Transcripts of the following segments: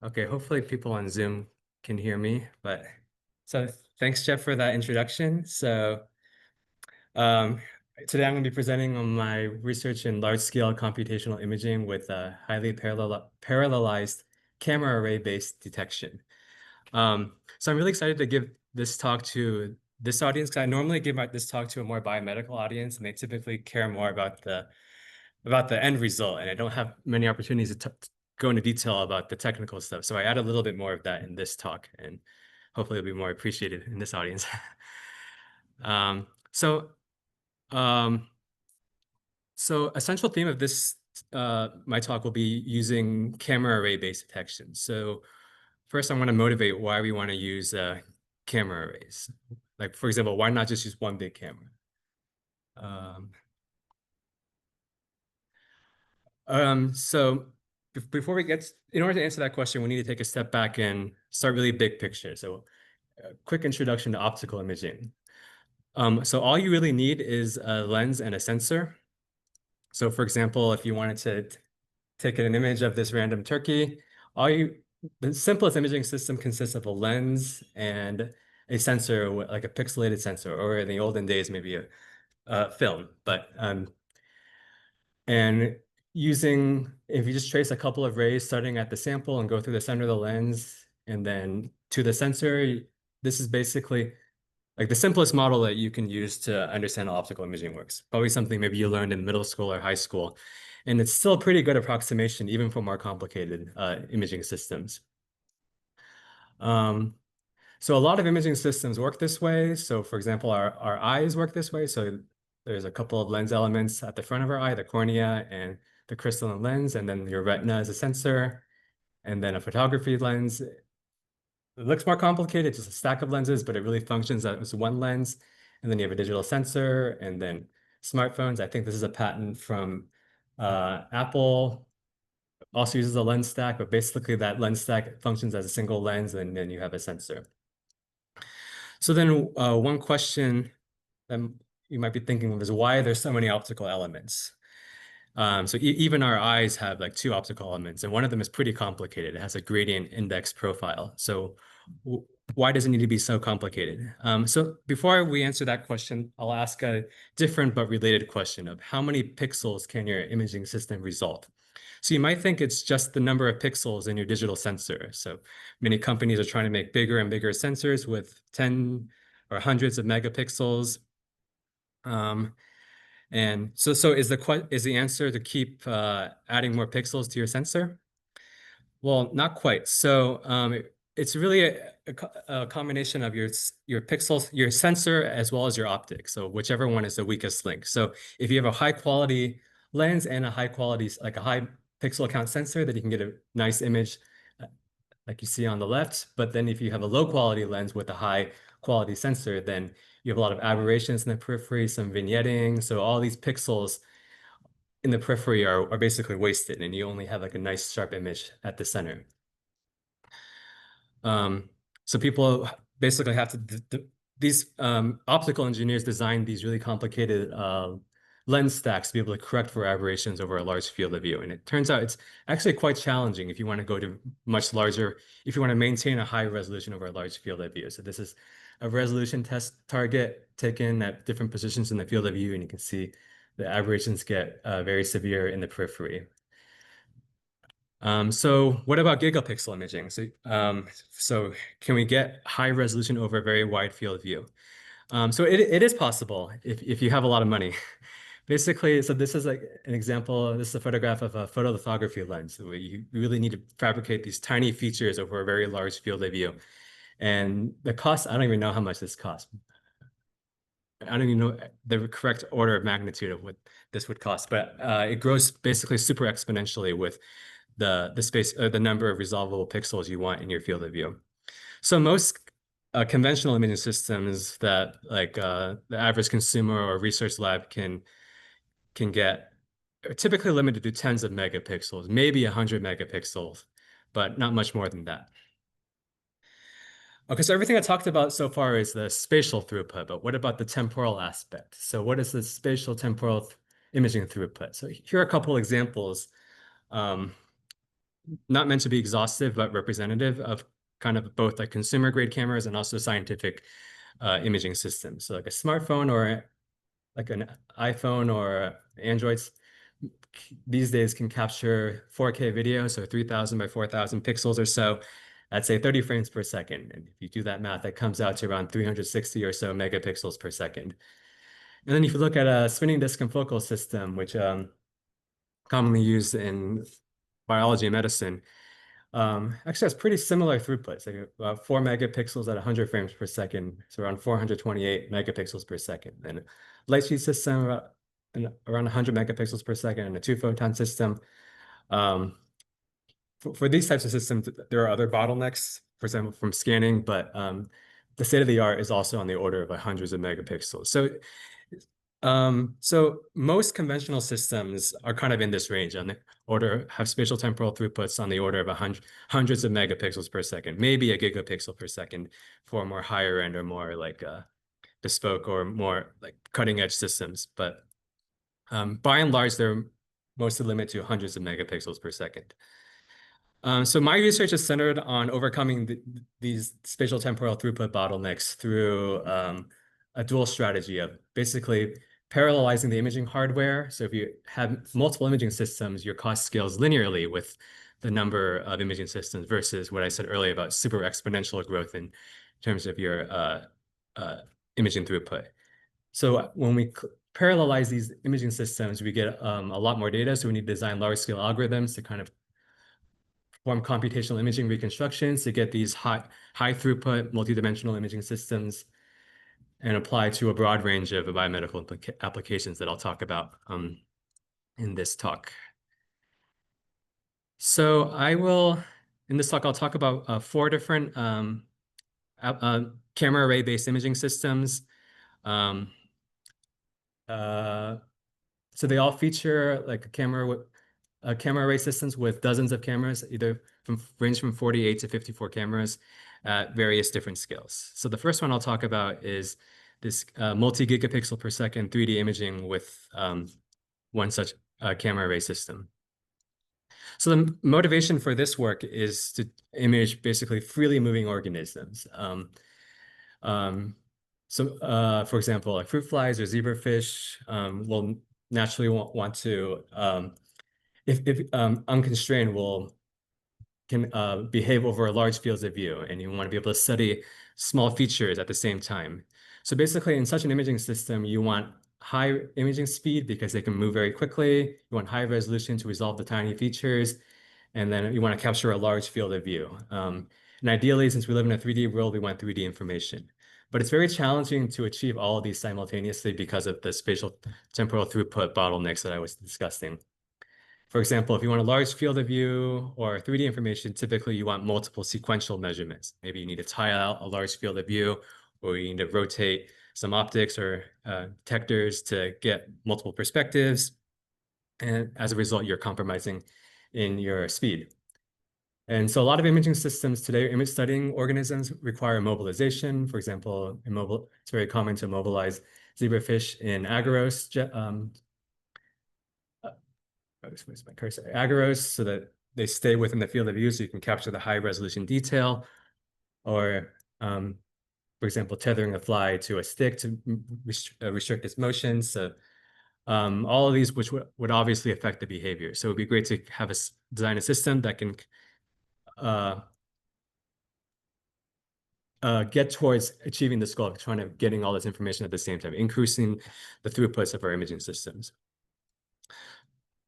Okay, hopefully people on Zoom can hear me, but so thanks, Jeff, for that introduction. Um, Today I'm going to be presenting on my research in large-scale computational imaging with highly parallelized camera array-based detection. So I'm really excited to give this talk to this audience because I normally give this talk to a more biomedical audience, and they typically care more about the end result, and I don't have many opportunities to go into detail about the technical stuff. So I add a little bit more of that in this talk, and hopefully it'll be more appreciated in this audience. um, so, um, so a central theme of this my talk will be using camera array-based detection. So first, I want to motivate why we want to use camera arrays. Like, for example, why not just use one big camera? Um, so before we get, in order to answer that question, we need to take a step back and start really big picture. So a quick introduction to optical imaging. So all you really need is a lens and a sensor. So for example, if you wanted to take an image of this random turkey, the simplest imaging system consists of a lens and a sensor, like a pixelated sensor, or in the olden days, maybe a film. And if you just trace a couple of rays starting at the sample and go through the center of the lens and then to the sensor, this is basically like the simplest model that you can use to understand how optical imaging works. Probably something maybe you learned in middle school or high school. And it's still a pretty good approximation, even for more complicated imaging systems. Um, so a lot of imaging systems work this way. So for example, our eyes work this way. So there's a couple of lens elements at the front of our eye, the cornea and the crystalline lens, and then your retina is a sensor, and then a photography lens. It looks more complicated, just a stack of lenses, but it really functions as one lens. And then you have a digital sensor, and then smartphones. I think this is a patent from Apple. Also uses a lens stack, but basically that lens stack functions as a single lens, and then you have a sensor. So then one question that you might be thinking of is why there's so many optical elements. So even our eyes have like two optical elements, and one of them is pretty complicated. It has a gradient index profile. So why does it need to be so complicated? So before we answer that question, I'll ask a different but related question of how many pixels can your imaging system resolve? So you might think it's just the number of pixels in your digital sensor. So many companies are trying to make bigger and bigger sensors with 10 or hundreds of megapixels. And so is the answer to keep adding more pixels to your sensor? Well, not quite. So it's really a combination of your pixels, your sensor, as well as your optic. So whichever one is the weakest link. So if you have a high quality lens and a high quality, like a high pixel count sensor, that you can get a nice image like you see on the left. But then if you have a low quality lens with a high quality sensor, then you have a lot of aberrations in the periphery, some vignetting. So all these pixels in the periphery are basically wasted, and you only have like a nice sharp image at the center. So people basically have to, these optical engineers design these really complicated lens stacks to be able to correct for aberrations over a large field of view. And it turns out it's actually quite challenging if you want to go to much larger, if you want to maintain a high resolution over a large field of view. So this is a resolution test target taken at different positions in the field of view, and you can see the aberrations get very severe in the periphery. So what about gigapixel imaging? So can we get high resolution over a very wide field of view? So it is possible if you have a lot of money. Basically, so this is like an example. This is a photograph of a photolithography lens where you really need to fabricate these tiny features over a very large field of view. And the cost, I don't even know how much this costs. I don't even know the correct order of magnitude of what this would cost, but it grows basically super exponentially with the space or the number of resolvable pixels you want in your field of view. So most conventional imaging systems that like the average consumer or research lab can get are typically limited to tens of megapixels, maybe 100 megapixels, but not much more than that. Okay, so everything I talked about so far is the spatial throughput, but what about the temporal aspect? So what is the spatial temporal imaging throughput? So here are a couple examples. Um, not meant to be exhaustive, but representative of kind of both like consumer grade cameras and also scientific imaging systems. So like a smartphone or like an iPhone or Androids these days can capture 4K video, so 3,000 by 4,000 pixels or so at say 30 frames per second. And if you do that math, that comes out to around 360 or so megapixels per second. And then if you look at a spinning disk confocal system, which commonly used in biology and medicine, actually has pretty similar throughputs, like about 4 megapixels at 100 frames per second, so around 428 megapixels per second. And a light speed system around 100 megapixels per second, and a two-photon system. Um, for these types of systems, there are other bottlenecks, for example, from scanning, but the state of the art is also on the order of hundreds of megapixels. So most conventional systems are kind of in this range on the order, have spatial temporal throughputs on the order of hundreds of megapixels per second, maybe a gigapixel per second for more higher end or more like bespoke or more like cutting edge systems. But by and large, they're mostly limited to hundreds of megapixels per second. So my research is centered on overcoming these spatial temporal throughput bottlenecks through a dual strategy of basically parallelizing the imaging hardware. So if you have multiple imaging systems, your cost scales linearly with the number of imaging systems versus what I said earlier about super exponential growth in terms of your imaging throughput. So when we parallelize these imaging systems, we get a lot more data. So we need to design large scale algorithms to kind of perform computational imaging reconstructions to get these high throughput multidimensional imaging systems and apply to a broad range of biomedical applications that I'll talk about in this talk. So in this talk, I'll talk about 4 different camera array-based imaging systems. Um, so they all feature like a camera array systems with dozens of cameras, range from 48 to 54 cameras at various different scales. So the first one I'll talk about is this multi-gigapixel per second 3D imaging with one such camera array system. So the motivation for this work is to image basically freely moving organisms. For example, like fruit flies or zebrafish will naturally want to, if unconstrained, can behave over large fields of view, and you want to be able to study small features at the same time. So basically, in such an imaging system, you want high imaging speed because they can move very quickly. You want high resolution to resolve the tiny features, and then you want to capture a large field of view. And ideally, since we live in a 3D world, we want 3D information. But it's very challenging to achieve all of these simultaneously because of the spatial temporal throughput bottlenecks that I was discussing. For example, if you want a large field of view or 3D information, typically you want multiple sequential measurements. Maybe you need to tile out a large field of view, or you need to rotate some optics or detectors to get multiple perspectives. And as a result, you're compromising in your speed. And so a lot of imaging systems today, image studying organisms require immobilization. For example, it's very common to immobilize zebrafish in agarose, where's my cursor? Agarose, so that they stay within the field of view so you can capture the high resolution detail. Or, for example, tethering a fly to a stick to restrict its motion. So all of these, which would obviously affect the behavior. So it'd be great to have design a system that can get towards achieving this goal of trying to getting all this information at the same time, increasing the throughputs of our imaging systems.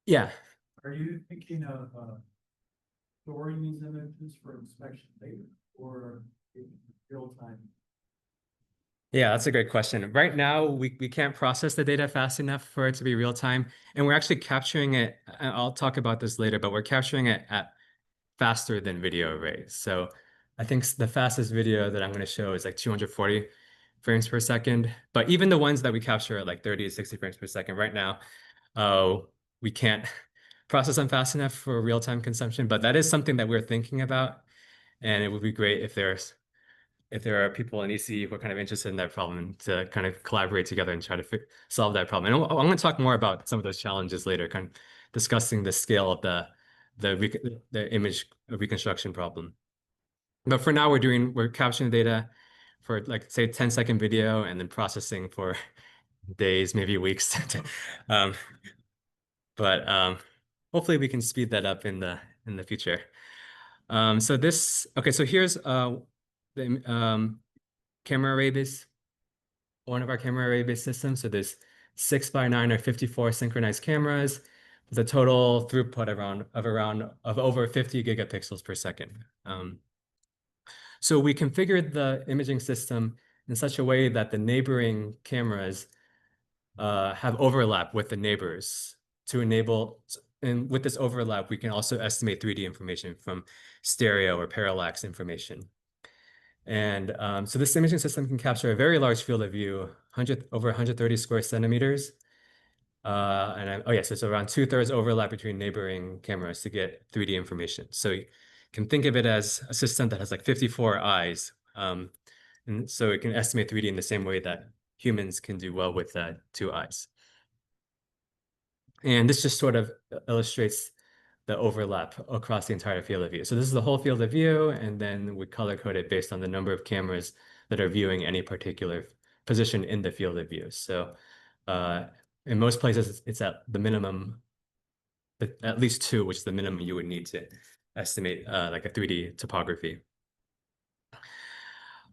Yeah. Are you thinking of storing these images for inspection later or in real time? Yeah, that's a great question. Right now, we can't process the data fast enough for it to be real time. And we're actually capturing it. I'll talk about this later, but we're capturing it at faster than video arrays. So I think the fastest video that I'm going to show is like 240 frames per second. But even the ones that we capture at like 30 to 60 frames per second right now, we can't process them fast enough for real-time consumption. But that is something that we're thinking about. And it would be great if there are people in ECE who are kind of interested in that problem to kind of collaborate together and try to solve that problem. And I'm going to talk more about some of those challenges later, kind of discussing the scale of the image reconstruction problem. But for now, we're capturing the data for like say 10-second video and then processing for days, maybe weeks. Um, but hopefully we can speed that up in the future. Okay, so here's the camera array base, one of our camera array based systems. So there's 6 by 9 or 54 synchronized cameras with a total throughput of over 50 gigapixels per second. So we configured the imaging system in such a way that the neighboring cameras have overlap with the neighbors to enable, and with this overlap, we can also estimate 3D information from stereo or parallax information. And so this imaging system can capture a very large field of view, over 130 square centimeters. Oh yes, it's around 2/3 overlap between neighboring cameras to get 3D information. So you can think of it as a system that has like 54 eyes. And so it can estimate 3D in the same way that humans can do well with 2 eyes. And this just sort of illustrates the overlap across the entire field of view. So this is the whole field of view, and then we color code it based on the number of cameras that are viewing any particular position in the field of view. So in most places, it's at the minimum, at least 2, which is the minimum you would need to estimate like a 3D topography.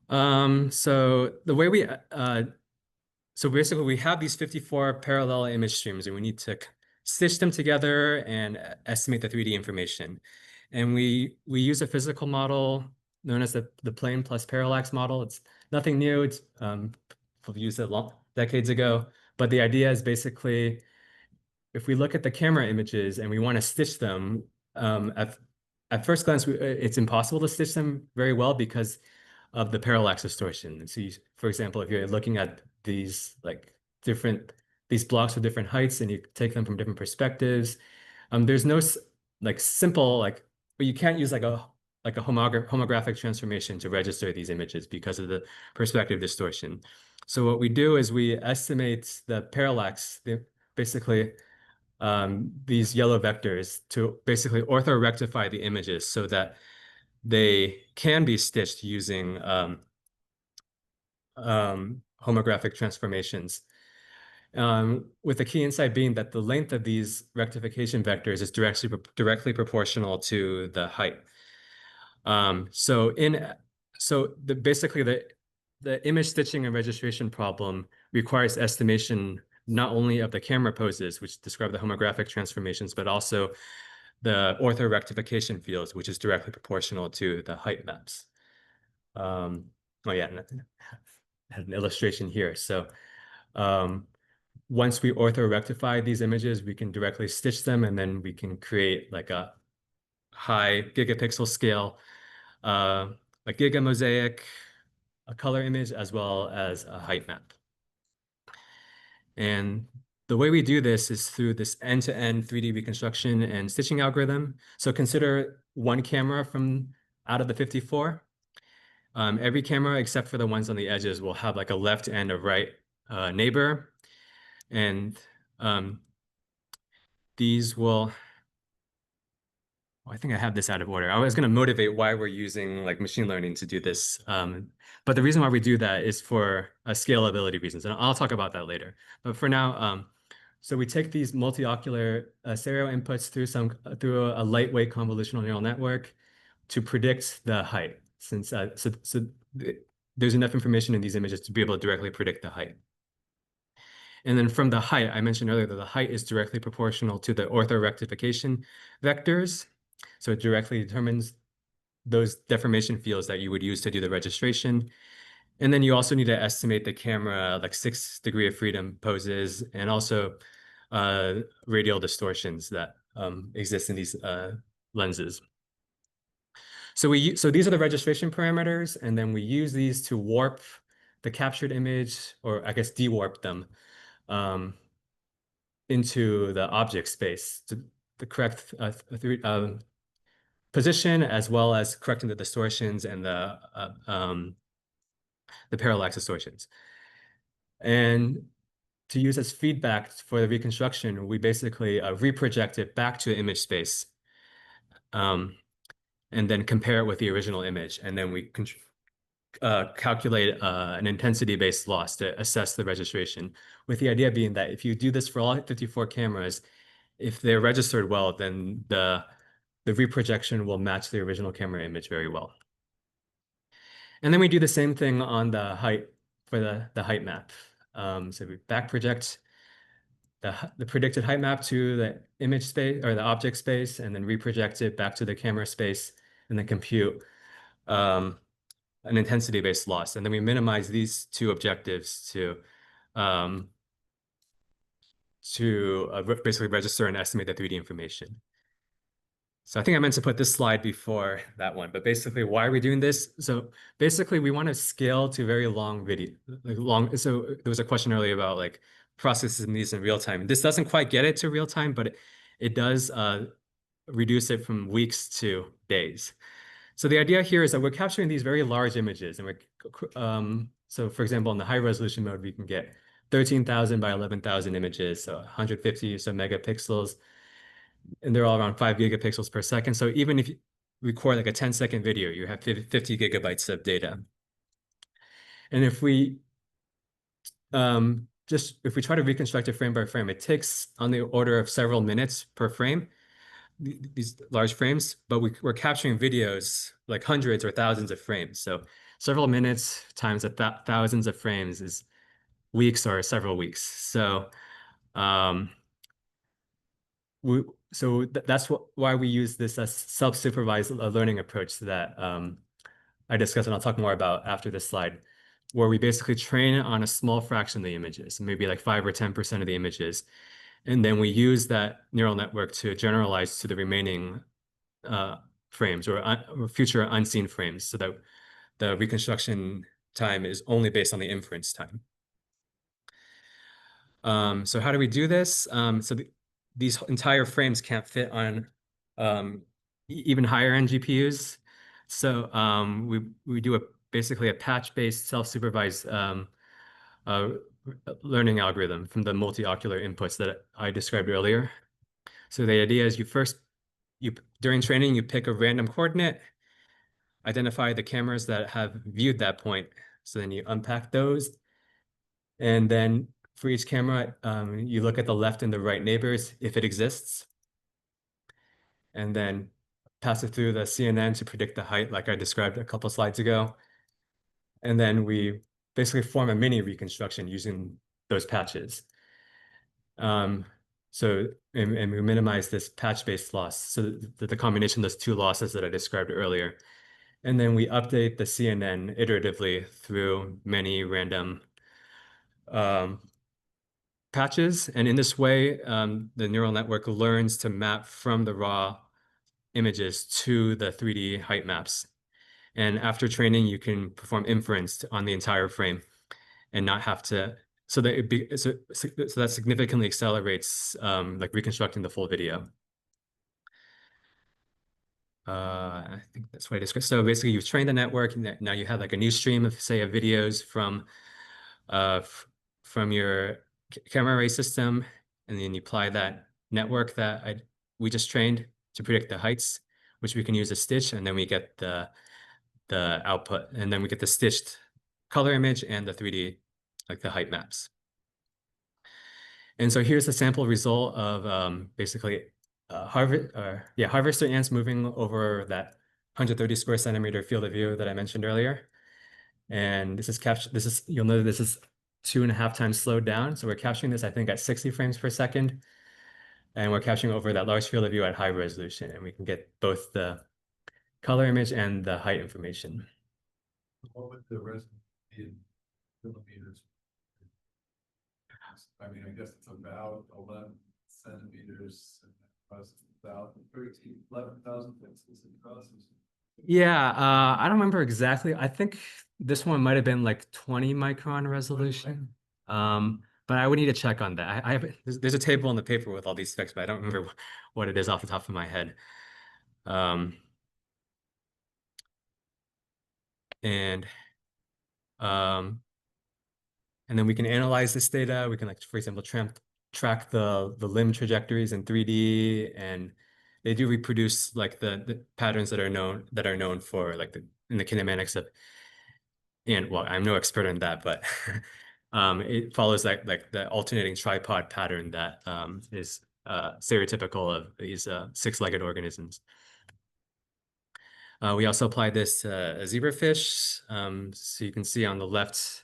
So the way so basically we have these 54 parallel image streams and we need to stitch them together and estimate the 3D information. And we use a physical model known as the plane plus parallax model. It's nothing new. We've used it decades ago. But the idea is basically if we look at the camera images and we want to stitch them, at first glance, it's impossible to stitch them very well because of the parallax distortion. So for example, if you're looking at these blocks with different heights and you take them from different perspectives, there's no like simple but you can't use like a homographic transformation to register these images because of the perspective distortion. So what we do is we estimate the parallax, basically these yellow vectors to basically orthorectify the images so that they can be stitched using homographic transformations. With the key insight being that the length of these rectification vectors is directly proportional to the height. Basically the image stitching and registration problem requires estimation not only of the camera poses, which describe the homographic transformations, but also the orthorectification fields, which is directly proportional to the height maps. Oh yeah, I had an illustration here. So once we orthorectify these images, we can directly stitch them, and then we can create like a high gigapixel scale, a giga mosaic, a color image, as well as a height map. And the way we do this is through this end-to-end 3D reconstruction and stitching algorithm. So consider one camera from out of the 54. Every camera, except for the ones on the edges, will have like a left and a right neighbor. And these will, I think I have this out of order. I was going to motivate why we're using like machine learning to do this. But the reason why we do that is for scalability reasons. And I'll talk about that later. But for now, so we take these multi-ocular stereo inputs through a lightweight convolutional neural network to predict the height. There's enough information in these images to be able to directly predict the height. And then from the height, I mentioned earlier that the height is directly proportional to the orthorectification vectors. So it directly determines those deformation fields that you would use to do the registration. And then you also need to estimate the camera, like 6 degree of freedom poses, and also radial distortions that exist in these lenses. So these are the registration parameters, and then we use these to warp the captured image, or I guess de-warp them into the object space to the correct position, as well as correcting the distortions and the parallax distortions. And to use as feedback for the reconstruction, we basically reproject it back to the image space. um, and then compare it with the original image. And then we calculate an intensity-based loss to assess the registration, with the idea being that if you do this for all 54 cameras, if they're registered well, then the reprojection will match the original camera image very well. And then we do the same thing on the height for the height map. So we back project the predicted height map to the image space or the object space, and then reproject it back to the camera space, and then compute um, an intensity-based loss. And then we minimize these two objectives um, to basically register and estimate the 3D information. So I think I meant to put this slide before that one, but basically why are we doing this? So basically we want to scale to very long video, like long. So there was a question earlier about like processing these in real time. This doesn't quite get it to real time, but it does reduce it from weeks to days. So the idea here is that we're capturing these very large images, and so for example, in the high resolution mode, we can get 13,000 by 11,000 images, so 150 or so megapixels, and they're all around 5 gigapixels per second. So even if you record like a 10-second video, you have 50 gigabytes of data. And if we try to reconstruct it frame by frame, it takes on the order of several minutes per frame, these large frames, but we're capturing videos like hundreds or thousands of frames. So several minutes times thousands of frames is weeks or several weeks. So um, we that's why we use this self-supervised learning approach that I discussed, and I'll talk more about after this slide, where we basically train on a small fraction of the images, maybe like 5 or 10% of the images. And then we use that neural network to generalize to the remaining frames or future unseen frames so that the reconstruction time is only based on the inference time. So how do we do this? These entire frames can't fit on even higher end GPUs. So we do basically a patch-based self-supervised uh, learning algorithm from the multi-ocular inputs that I described earlier. So the idea is during training, you pick a random coordinate, identify the cameras that have viewed that point. So then you unpack those. And then for each camera, you look at the left and the right neighbors if it exists. And then pass it through the CNN to predict the height, like I described a couple slides ago. And then we basically form a mini reconstruction using those patches. Um, and we minimize this patch-based loss. So that the combination of those two losses that I described earlier. And then we update the CNN iteratively through many random um, patches. And in this way, the neural network learns to map from the raw images to the 3D height maps. And after training, you can perform inference on the entire frame and not have to, so that significantly accelerates like reconstructing the full video. I think that's what I described. So basically, you've trained the network, and now you have like a new stream of, say, of videos uh, from your camera array system, and then you apply that network that we just trained to predict the heights, which we can use as stitch, and then we get the output, and then we get the stitched color image and the 3D, like the height maps. And so here's the sample result of basically harvester ants moving over that 130 square centimeter field of view that I mentioned earlier. And this is you'll know that this is 2.5 times slowed down. So we're capturing this, I think, at 60 frames per second. And we're capturing over that large field of view at high resolution. And we can get both the color image and the height information. What would the rest be in millimeters? I mean, I guess it's about 11 centimeters across about 11,000 pixels across. Yeah, I don't remember exactly. I think this one might have been like 20 micron resolution. But I would need to check on that. I have there's a table in the paper with all these specs, but I don't remember what it is off the top of my head. Um, and um, and then we can analyze this data. We can, like, for example, track the limb trajectories in 3D and they do reproduce like the patterns that are known for like in the kinematics of, and well, I'm no expert in that, but it follows like the alternating tripod pattern that is stereotypical of these six-legged organisms. We also apply this to a zebrafish. So you can see on the left,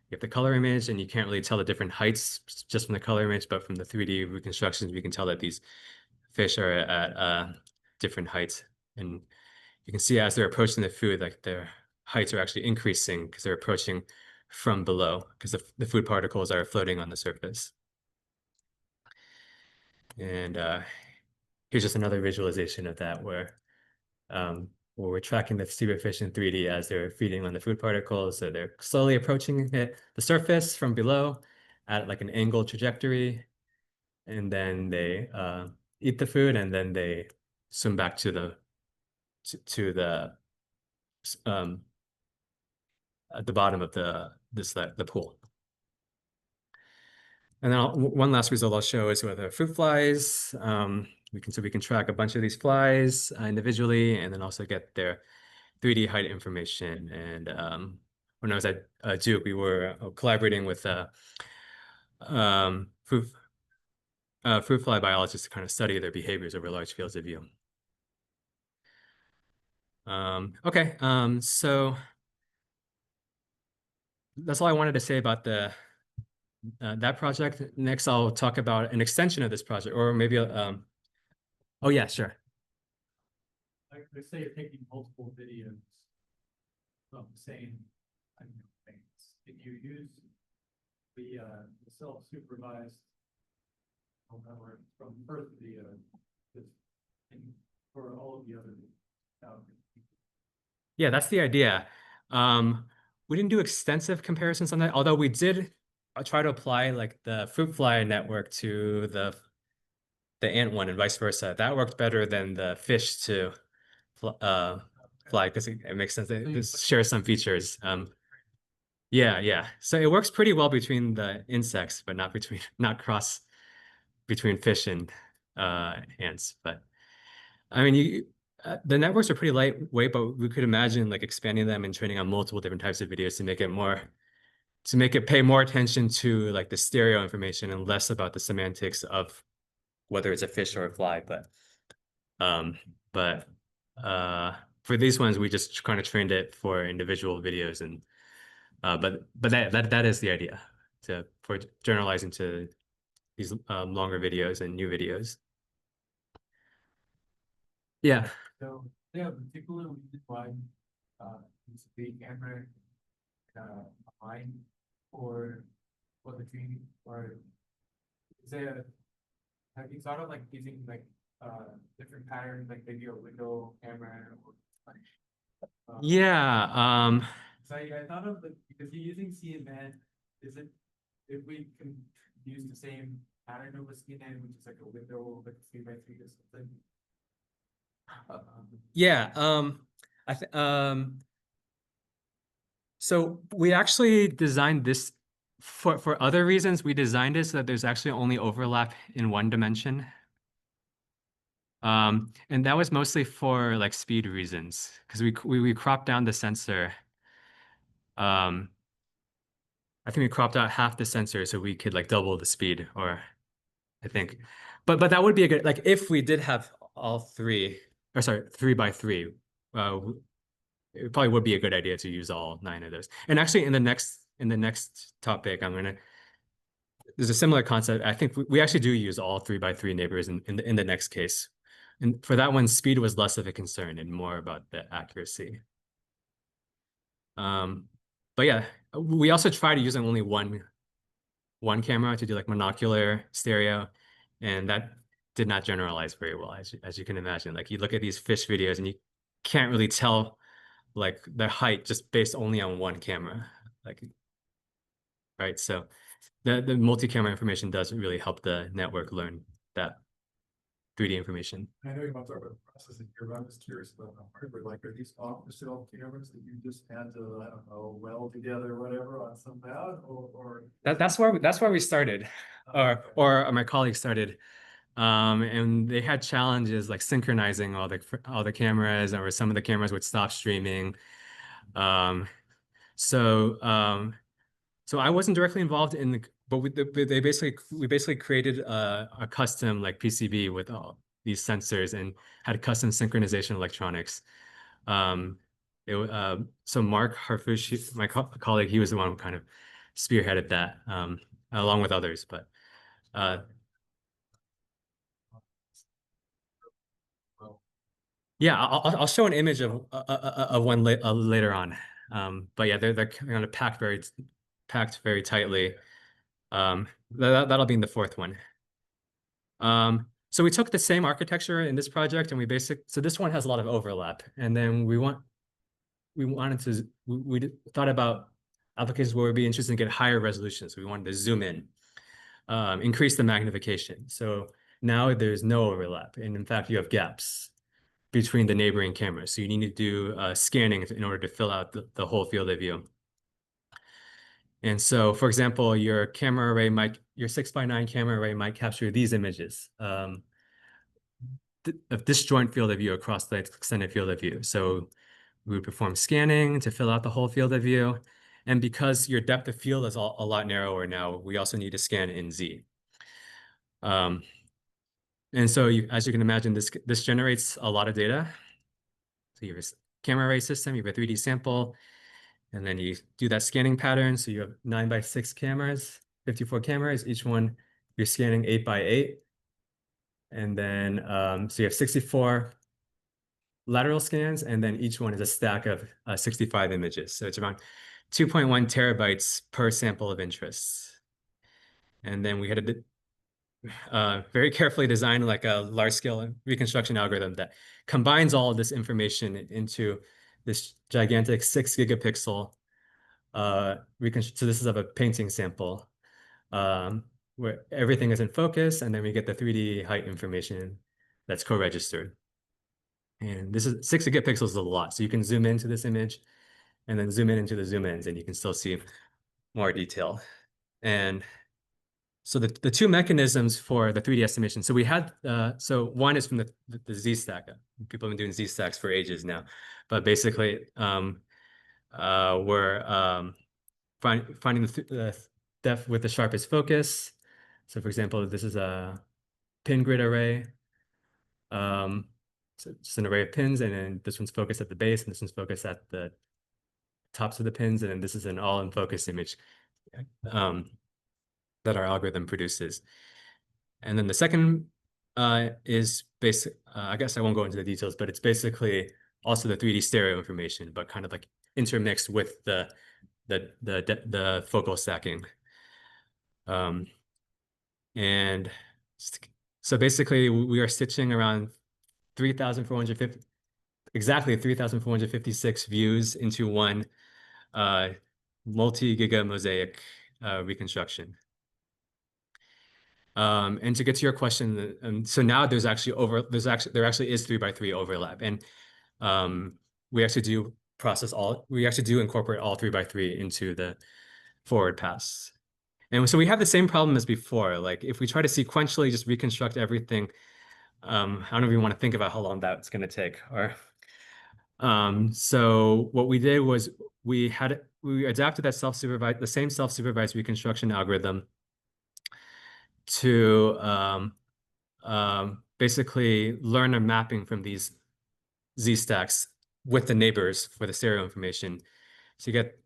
you have the color image, and you can't really tell the different heights just from the color image, but from the 3D reconstructions, we can tell that these fish are at different heights. And you can see as they're approaching the food, like their heights are actually increasing because they're approaching from below, because the food particles are floating on the surface. And here's just another visualization of that where we're tracking the zebrafish in 3D as they're feeding on the food particles. So they're slowly approaching the surface from below at like an angled trajectory. And then they eat the food, and then they swim back to to the um, at the bottom of the pool. And then one last result I'll show is with the fruit flies. We can track a bunch of these flies individually, and then also get their 3D height information. And when I was at Duke, we were collaborating with fruit fruit fly biologists to kind of study their behaviors over large fields of view. Okay, so that's all I wanted to say about the that project. Next, I'll talk about an extension of this project, or maybe oh yeah, sure. Like they say, taking multiple videos from the same, I don't know, things. If you use the self-supervised, or from the first video, just for all of the other, um, Yeah, that's the idea. We didn't do extensive comparisons on that, although we did try to apply like the fruit fly network to the ant one and vice versa. That worked better than the fish to fly because it makes sense. It shares some features. Yeah. So it works pretty well between the insects, but not cross between fish and ants. But I mean, the networks are pretty lightweight, but we could imagine like expanding them and training on multiple different types of videos to make it pay more attention to like the stereo information and less about the semantics of whether it's a fish or a fly. Um, but for these ones, we just kind of trained it for individual videos, and but that is the idea for generalizing to these longer videos and new videos. Yeah. so they have a particular reason why it's a big camera behind or the training, or is there, have you thought of like using like different patterns, like maybe a window camera or like Yeah. so I thought of the, because you're using CNN, is it, if we can use the same pattern of a CNN, which is like a window, like 3x3 or something? Yeah. I th So we actually designed this for other reasons. We designed it so that there's actually only overlap in one dimension. And that was mostly for like speed reasons, because we cropped down the sensor. Um, I think we cropped out half the sensor so we could like double the speed, or I think. But that would be a good, like if we did have all three, or sorry, 3x3, uh, it probably would be a good idea to use all 9 of those. And actually in the next topic, there's a similar concept. I think we actually do use all 3x3 neighbors in the next case. And for that one, speed was less of a concern and more about the accuracy. Um, but yeah, we also tried using only one camera to do like monocular stereo, and that did not generalize very well, as you can imagine. Like you look at these fish videos and you can't really tell like their height just based only on one camera. Like, right. So the multi-camera information does really help the network learn that 3D information. I know you're about to talk about the processing here, but I'm just curious about how hardware, like, are these off-the-shelf cameras that you just had to, I don't know, weld together or whatever on some pad, or? That's where we started, or my colleague started. And they had challenges like synchronizing all the cameras, or some of the cameras would stop streaming. Um, so so I wasn't directly involved in but we basically created a custom like PCB with all these sensors and had custom synchronization electronics. Um, so Mark Harfushi, my colleague, he was the one who kind of spearheaded that, along with others. But uh, yeah, I'll show an image of one later on. But yeah, they're kind of packed very tightly. That'll be in the fourth one. So we took the same architecture in this project, and so this one has a lot of overlap. And then we wanted to we thought about applications where we'd be interested in get higher resolutions. We wanted to zoom in, increase the magnification. So now there's no overlap, and in fact, you have gaps between the neighboring cameras. So you need to do scanning in order to fill out the whole field of view. And so, for example, your 6x9 camera array might capture these images. Of disjoint field of view across the extended field of view. So we would perform scanning to fill out the whole field of view. And because your depth of field is a lot narrower now, we also need to scan in Z. Um, and so as you can imagine, this generates a lot of data. So you have a camera array system, you have a 3D sample, and then you do that scanning pattern. So you have 9x6 cameras, 54 cameras, each one you're scanning 8x8. And then so you have 64 lateral scans, and then each one is a stack of 65 images. So it's around 2.1 terabytes per sample of interest. And then we had to very carefully design like a large scale reconstruction algorithm that combines all of this information into this gigantic 6 gigapixel reconstruction. So this is of a painting sample where everything is in focus, and then we get the 3D height information that's co-registered. And this is 6 gigapixels is a lot. So you can zoom into this image and then zoom in into the zoom ins, and you can still see more detail. And so the two mechanisms for the 3D estimation. So we had, so one is from the Z stack. People have been doing Z stacks for ages now, but basically we're finding the depth with the sharpest focus. So for example, this is a pin grid array. So just an array of pins, and then this one's focused at the base, and this one's focused at the tops of the pins, and then this is an all-in-focus image that our algorithm produces. And then the second is basic. I guess I won't go into the details, but it's basically also the 3D stereo information, but kind of like intermixed with the focal stacking. And so basically, we are stitching around 3,450, exactly 3,456 views into one multi-giga mosaic reconstruction. And to get to your question, so now there actually is 3x3 overlap, and we actually do incorporate all 3x3 into the forward pass. And so we have the same problem as before. Like if we try to sequentially just reconstruct everything, I don't even want to think about how long that's going to take. Or so what we did was we adapted the same self-supervised reconstruction algorithm to basically learn a mapping from these Z stacks with the neighbors for the stereo information. So you get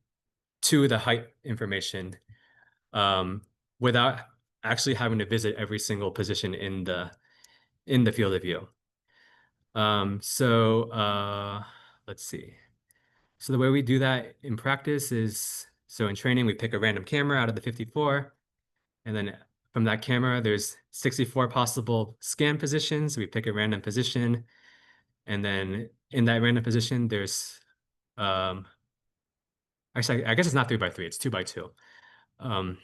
to the height information without actually having to visit every single position in the field of view. Let's see. So the way we do that in practice is, so in training, we pick a random camera out of the 54, and then from that camera, there's 64 possible scan positions. We pick a random position, and then in that random position, there's, actually, I guess it's not 3x3, it's 2x2.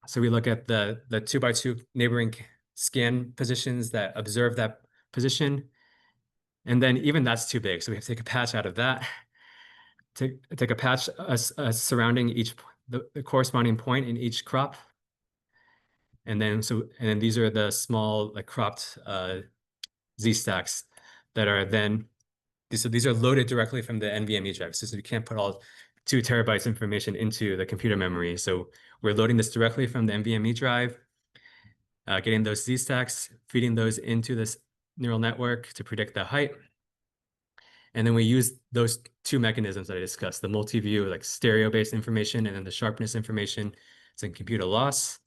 So we look at the 2x2 neighboring scan positions that observe that position, and then even that's too big. So we have to take a patch out of that, take a patch surrounding the corresponding point in each crop. And then these are the small, like cropped Z stacks that are then, so these are loaded directly from the NVMe drive. So you can't put all 2 TB information into the computer memory. So we're loading this directly from the NVMe drive, getting those Z stacks, feeding those into this neural network to predict the height. And then we use those 2 mechanisms that I discussed, the multi-view, like stereo-based information, and then the sharpness information. It's in computer loss.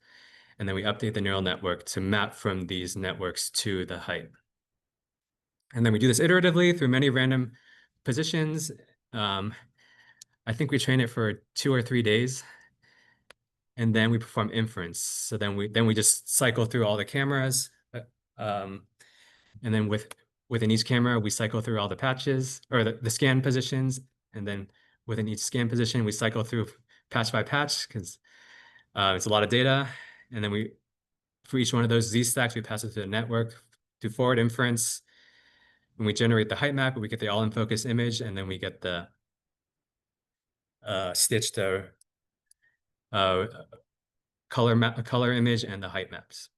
And then we update the neural network to map from these networks to the height. And then we do this iteratively through many random positions. I think we train it for 2 or 3 days, and then we perform inference. So then we just cycle through all the cameras, um, and then within each camera we cycle through all the patches or the scan positions, and then within each scan position we cycle through patch by patch because it's a lot of data. And then for each one of those Z stacks we pass it to the network to forward inference. When we generate the height map, we get the all in focus image, and then we get the stitched uh, color image and the height maps.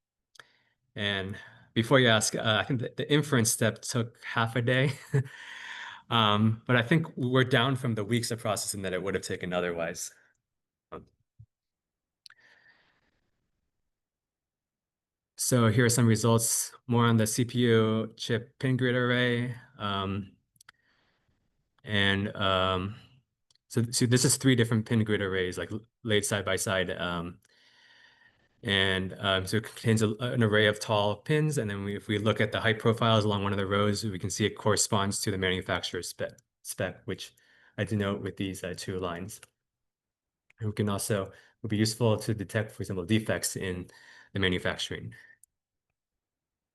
And before you ask, I think the inference step took half a day. But I think we're down from the weeks of processing that it would have taken otherwise. So here are some results more on the CPU chip pin grid array. So this is 3 different pin grid arrays, like laid side by side. So it contains an array of tall pins. And then if we look at the height profiles along one of the rows, we can see it corresponds to the manufacturer's spec, which I denote with these 2 lines. And we can also, it would be useful to detect, for example, defects in the manufacturing.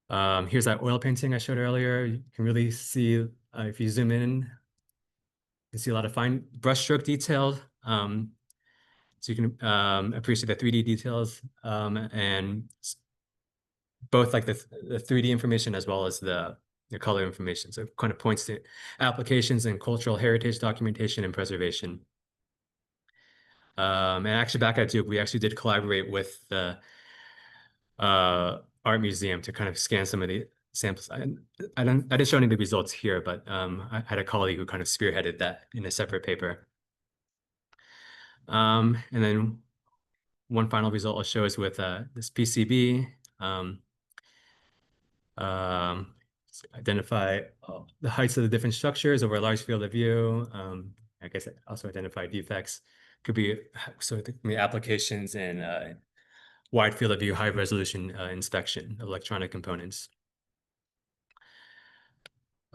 Here's that oil painting I showed earlier. You can really see, if you zoom in, you can see a lot of fine brushstroke detail. So you can appreciate the 3D details, and both like the 3D information as well as the color information. So it kind of points to applications in cultural heritage documentation and preservation. And actually back at Duke, we actually did collaborate with the art museum to kind of scan some of the samples. I didn't show any of the results here, but I had a colleague who kind of spearheaded that in a separate paper. And then one final result I'll show is with this PCB. Identify the heights of the different structures over a large field of view. I guess also identify defects. Could be the applications and wide field of view, high resolution inspection of electronic components.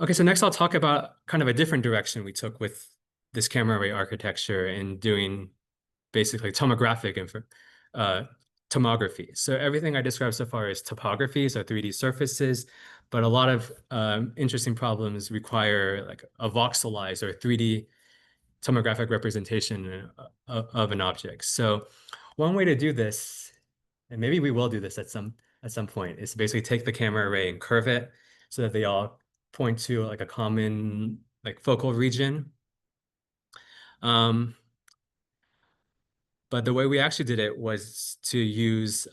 Okay, so next I'll talk about kind of a different direction we took with this camera array architecture and doing basically tomography. So everything I described so far is topography, so 3D surfaces, but a lot of interesting problems require like a voxelized or 3D tomographic representation of an object. So one way to do this, and maybe we will do this at some point, is to basically take the camera array and curve it so that they all point to like a common like focal region. But the way we actually did it was to use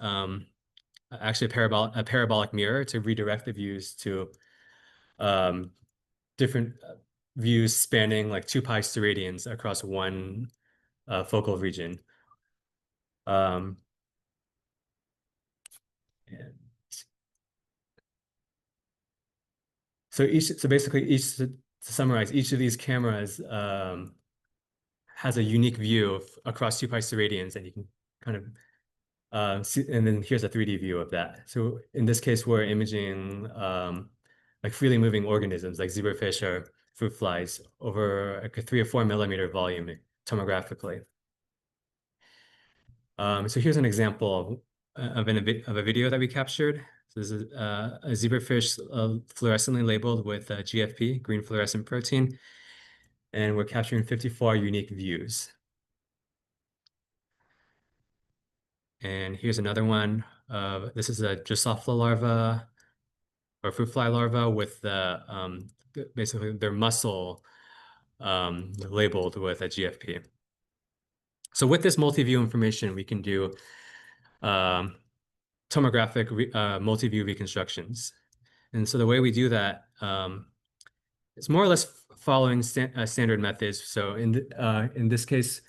actually a parabolic mirror to redirect the views to different views spanning like 2 pi steradians across one focal region. Um, and so basically to summarize, each of these cameras has a unique view across 2 pi steradians, and you can kind of and then here's a 3D view of that. So in this case, we're imaging like freely moving organisms like zebrafish or fruit flies over like a 3 or 4 millimeter volume tomographically. So here's an example of a video that we captured. So this is a zebrafish fluorescently labeled with GFP, green fluorescent protein, and we're capturing 54 unique views. And here's another one. This is a Drosophila larva or fruit fly larva with basically their muscle labeled with a GFP. So with this multi-view information, we can do tomographic multi-view reconstructions. And so the way we do that is more or less following standard methods. So in this case,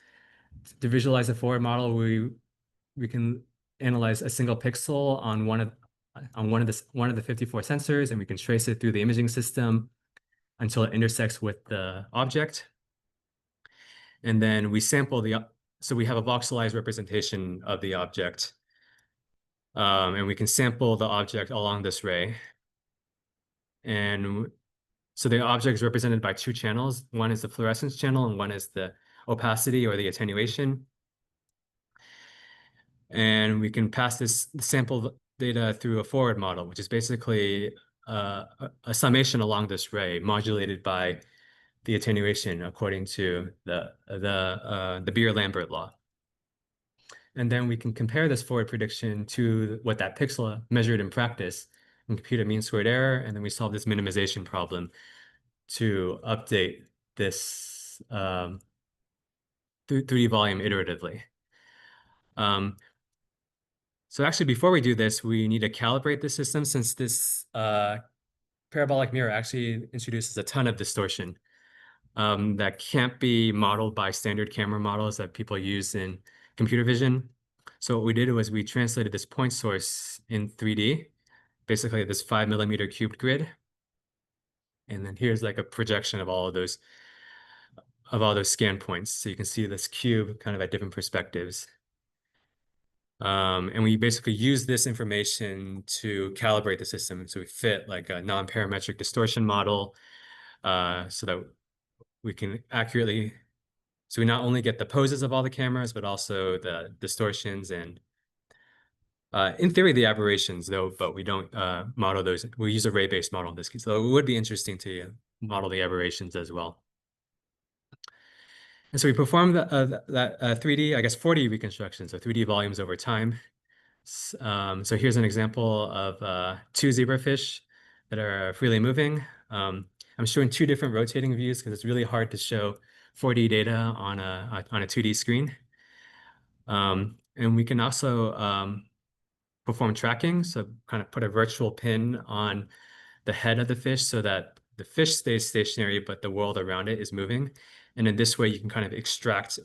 to visualize the forward model, we can analyze a single pixel on one of the 54 sensors, and we can trace it through the imaging system until it intersects with the object. And then we sample so we have a voxelized representation of the object. And we can sample the object along this ray. And so the object is represented by two channels. One is the fluorescence channel, and one is the opacity or the attenuation. And we can pass this sample data through a forward model, which is basically a summation along this ray modulated by the attenuation according to the Beer-Lambert law. And then we can compare this forward prediction to what that pixel measured in practice and compute a mean squared error. And then we solve this minimization problem to update this 3D volume iteratively. So actually, before we do this, we need to calibrate the system since this parabolic mirror actually introduces a ton of distortion that can't be modeled by standard camera models that people use in computer vision. So what we did was we translated this point source in 3D, basically this 5 mm cubed grid. And then here's like a projection of all those scan points. So you can see this cube kind of at different perspectives. And we basically use this information to calibrate the system. So we fit like a non-parametric distortion model so that we can accurately, so we not only get the poses of all the cameras, but also the distortions and in theory, the aberrations though, but we don't model those. We use a ray-based model in this case. So it would be interesting to model the aberrations as well. And so we perform that 3D, I guess 4D reconstruction, so 3D volumes over time. So here's an example of two zebrafish that are freely moving. I'm showing two different rotating views because it's really hard to show 4D data on a 2D screen. And we can also perform tracking, so kind of put a virtual pin on the head of the fish so that the fish stays stationary, but the world around it is moving. And in this way, you can kind of extract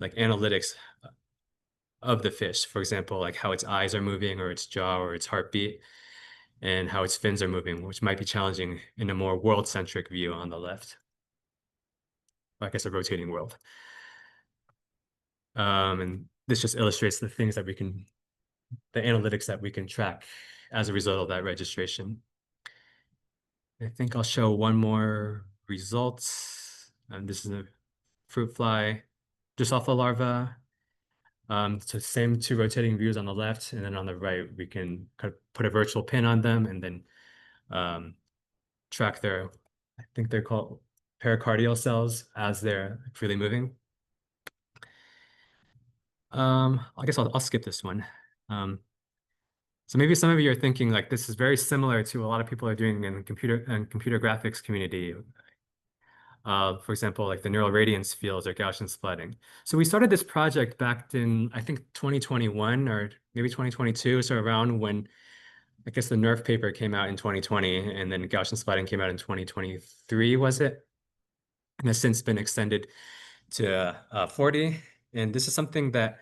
like analytics of the fish. For example, like how its eyes are moving or its jaw or its heartbeat and how its fins are moving, which might be challenging in a more world-centric view on the left. I guess a rotating world. And this just illustrates the things that the analytics that we can track as a result of that registration. I think I'll show one more result. And this is a fruit fly Drosophila larva. So same two rotating views on the left, and then on the right, we can kind of put a virtual pin on them and then track I think they're called pericardial cells as they're freely moving. I guess I'll skip this one. So maybe some of you are thinking like this is very similar to a lot of people are doing in computer graphics community. For example, like the neural radiance fields or Gaussian splatting. So we started this project back in, I think, 2021 or maybe 2022, so around when I guess the NERF paper came out in 2020, and then Gaussian splatting came out in 2023, was it? And has since been extended to 4D. And this is something that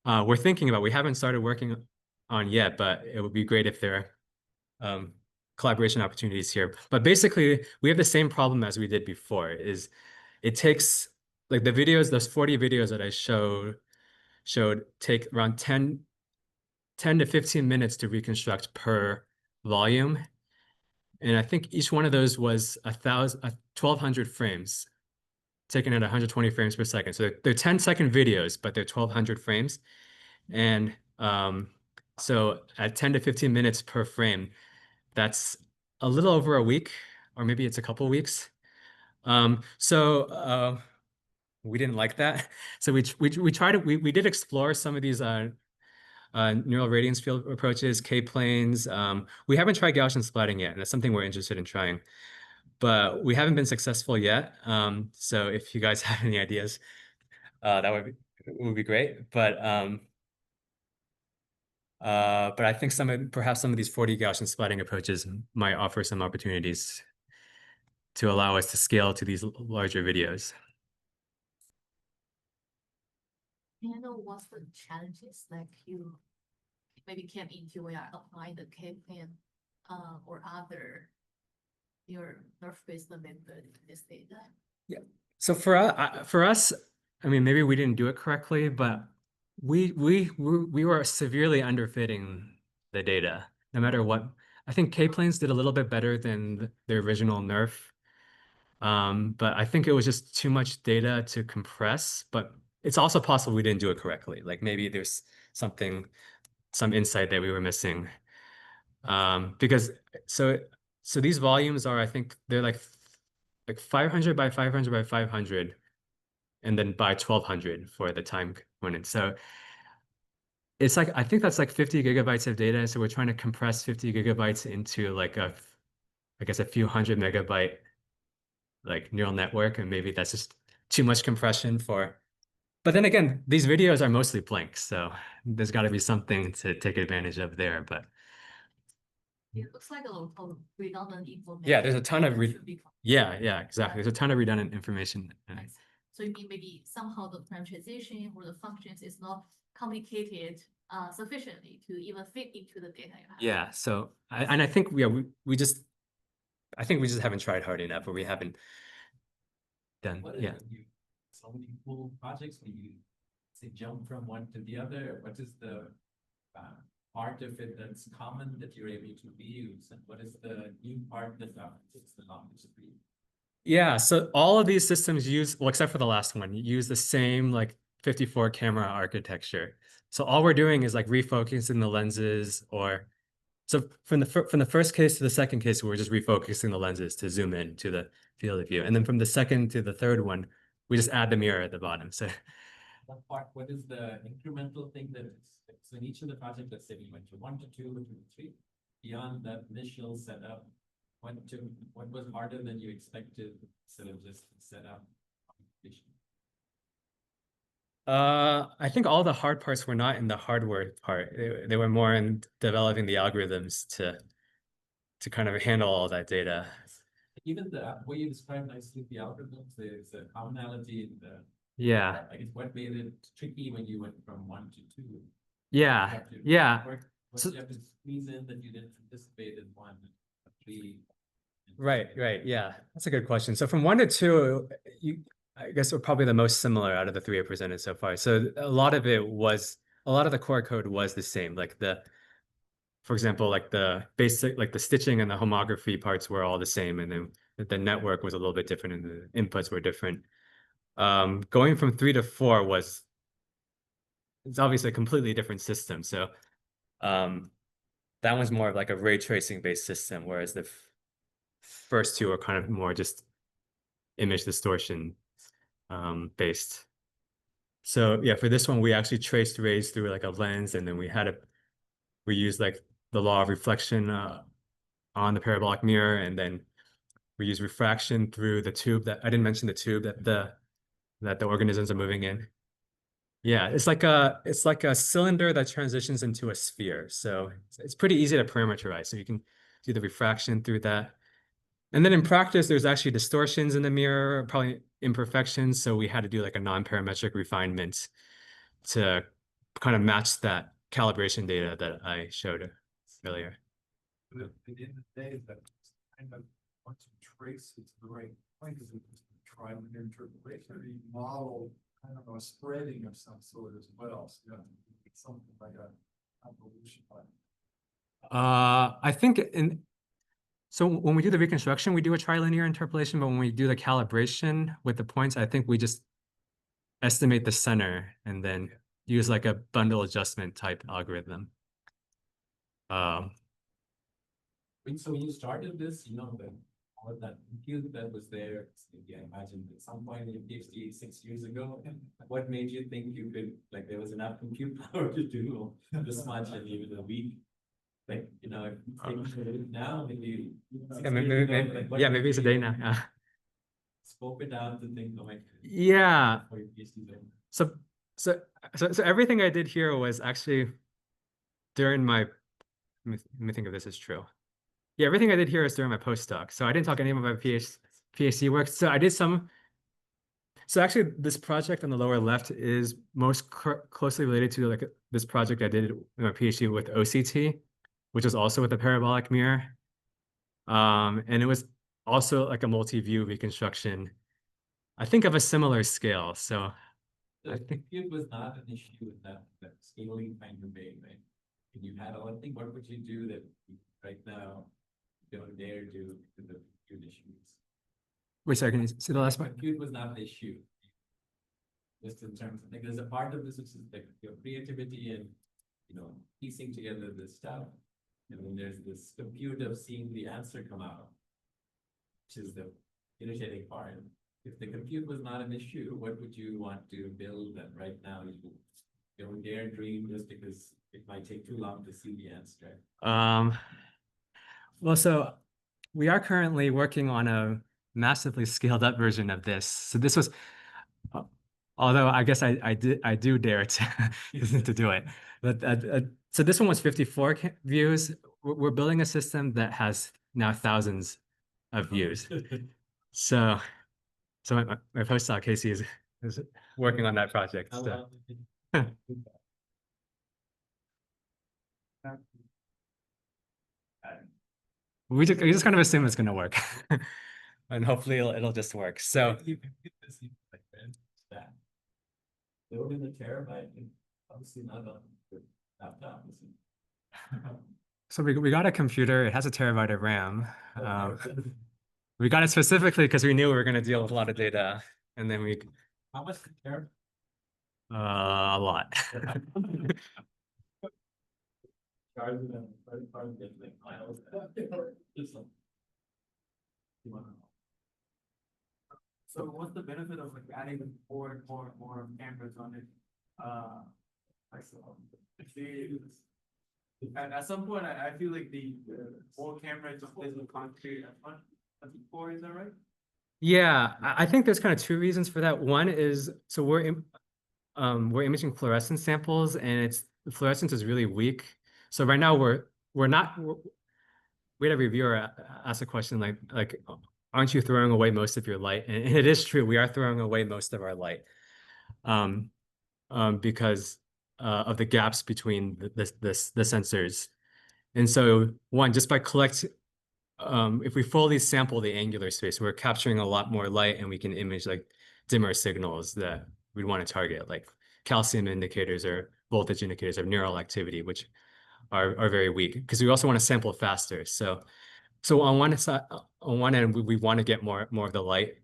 we're thinking about. We haven't started working on yet, but it would be great if there are collaboration opportunities here. But basically, we have the same problem as we did before, is it takes, like the videos, those 40 videos that I showed take around 10 to 15 minutes to reconstruct per volume. And I think each one of those was 1,200 frames taken at 120 frames per second. So they're 10-second videos, but they're 1,200 frames. And so at 10 to 15 minutes per frame, that's a little over a week, or maybe it's a couple weeks. So we didn't like that. So we did explore some of these neural radiance field approaches, K-planes. We haven't tried Gaussian splatting yet, and that's something we're interested in trying. But we haven't been successful yet. So if you guys have any ideas, that would be great. But But I think perhaps some of these 40 Gaussian splatting approaches might offer some opportunities to allow us to scale to these larger videos. May I know what's the challenges like you maybe came into when you apply the K-plan or other your nerf-based method in this data? Yeah. So for us, I mean, maybe we didn't do it correctly, but we were severely underfitting the data, no matter what. I think K-planes did a little bit better than the original nerf. But I think it was just too much data to compress, but it's also possible we didn't do it correctly. Like maybe there's some insight that we were missing. Because so so these volumes are, I think they're like 500 by 500 by 500, and then by 1200 for the time component. So it's like, I think that's like 50 gigabytes of data. So we're trying to compress 50 gigabytes into like I guess a few hundred megabyte like neural network, and maybe that's just too much compression for. But then again, these videos are mostly blank, so there's got to be something to take advantage of there. But It looks like a lot of redundant information. yeah, there's a ton of should be yeah, exactly. There's a ton of redundant information. Right. So you mean maybe somehow the parameterization or the functions is not complicated sufficiently to even fit into the data you have. Yeah, so I think I think we just haven't tried hard enough, or we haven't done. What Yeah. so many cool projects when you say jump from one to the other? What is the part of it that's common that you're able to reuse, and what is the new part that is the knowledge of you? Yeah, so all of these systems use, well, except for the last one, use the same like 54 camera architecture. So all we're doing is like refocusing the lenses, or so from the first case to the second case, we're just refocusing the lenses to zoom in to the field of view. And then from the second to the third one, we just add the mirror at the bottom. So What is the incremental thing that is, so in each of the projects, let's say we went to 1 to 2 to 3, beyond that initial setup, what was harder than you expected, sort of just set up? I think all the hard parts were not in the hardware part. They were more in developing the algorithms to kind of handle all that data. Even the way you described nicely the algorithms, there's a commonality in the, Yeah, I guess, what made it tricky when you went from 1 to 2? yeah, yeah. What So- you have to squeeze in that you didn't anticipate in 1 and 3? Right, yeah. That's a good question. So from 1 to 2, I guess we're probably the most similar out of the three I presented so far. So a lot of the core code was the same. Like for example, like the basic, like the stitching and the homography parts were all the same, and then the network was a little bit different, and the inputs were different. Going from 3 to 4 it's obviously a completely different system. So that one's more of like a ray tracing based system, whereas the first two are kind of more just image distortion based. So yeah, for this one, we actually traced rays through like a lens, and then we used like the law of reflection on the parabolic mirror, and then we use refraction through the tube that I didn't mention, the tube that the organisms are moving in. Yeah, it's like a cylinder that transitions into a sphere. So it's pretty easy to parameterize. So you can do the refraction through that. And then in practice, there's actually distortions in the mirror, probably imperfections. So we had to do like a non-parametric refinement to kind of match that calibration data that I showed earlier. But at the end of the day, that kind of, once you trace it to the right point, is it just try and interpolation, or you model kind of a spreading of some sort as well, so you know, it's something like a convolution. I think so when we do the reconstruction, we do a trilinear interpolation, but when we do the calibration with the points, I think we just estimate the center and then use like a bundle adjustment type algorithm. So when you started this, you know, all of that compute that was there, maybe I imagine at some point in your PhD 6 years ago, what made you think you could, like, there was enough compute power to do this much in even a week? Like, you know, now, maybe. Yeah, maybe it's a day now. Yeah. Scope it out to think, like. Yeah. For your PhD. So everything I did here was actually during my, let me think if this is true. Yeah, everything I did here is during my postdoc. So I didn't talk any of my PhD work. So I did some. So actually, this project on the lower left is most closely related to like this project I did in my PhD with OCT, which is also with a parabolic mirror. And it was also like a multi-view reconstruction, I think of a similar scale. So I The think, compute was not an issue with that scaling kind of way, right? If you had all, I think, what would you do that right now you don't dare do with the compute issues? wait, sorry, can you see the last part? Compute was not an issue. Just in terms of, like, there's a part of this which is like your creativity and, you know, piecing together this stuff. And then there's this compute of seeing the answer come out, which is the irritating part. If the compute was not an issue, what would you want to build that right now you don't dare dream just because it might take too long to see the answer? Well, so we are currently working on a massively scaled up version of this. So this was, uh, although I guess I do dare to to do it. But so this one was 54 views. We're building a system that has now thousands of views. So my postdoc Casey is working on that project. How So. long did it take? We just kind of assume it's going to work, and hopefully it'll just work. So You compute this, like, man, that. Load in the terabyte, and obviously not on the laptop. so we got a computer. It has a terabyte of RAM. We got it specifically because we knew we were going to deal with a lot of data, and then we How much the terabyte? a lot. Charging them, credit card, get like miles. Just like. You wanna know. So what's the benefit of like adding more cameras on it? I saw. At some point, I feel like the more cameras just doesn't concentrate as much as before, is that right? Yeah, I think there's kind of two reasons for that. One is so we're imaging fluorescence samples, and the fluorescence is really weak. So right now we had a reviewer ask a question like, aren't you throwing away most of your light? And it is true, we are throwing away most of our light, because of the gaps between the sensors. And so one, just by if we fully sample the angular space, we're capturing a lot more light, and we can image like dimmer signals that we'd want to target, like calcium indicators or voltage indicators of neural activity, which are very weak, because we also want to sample faster. So on one side, on one end, we want to get more of the light,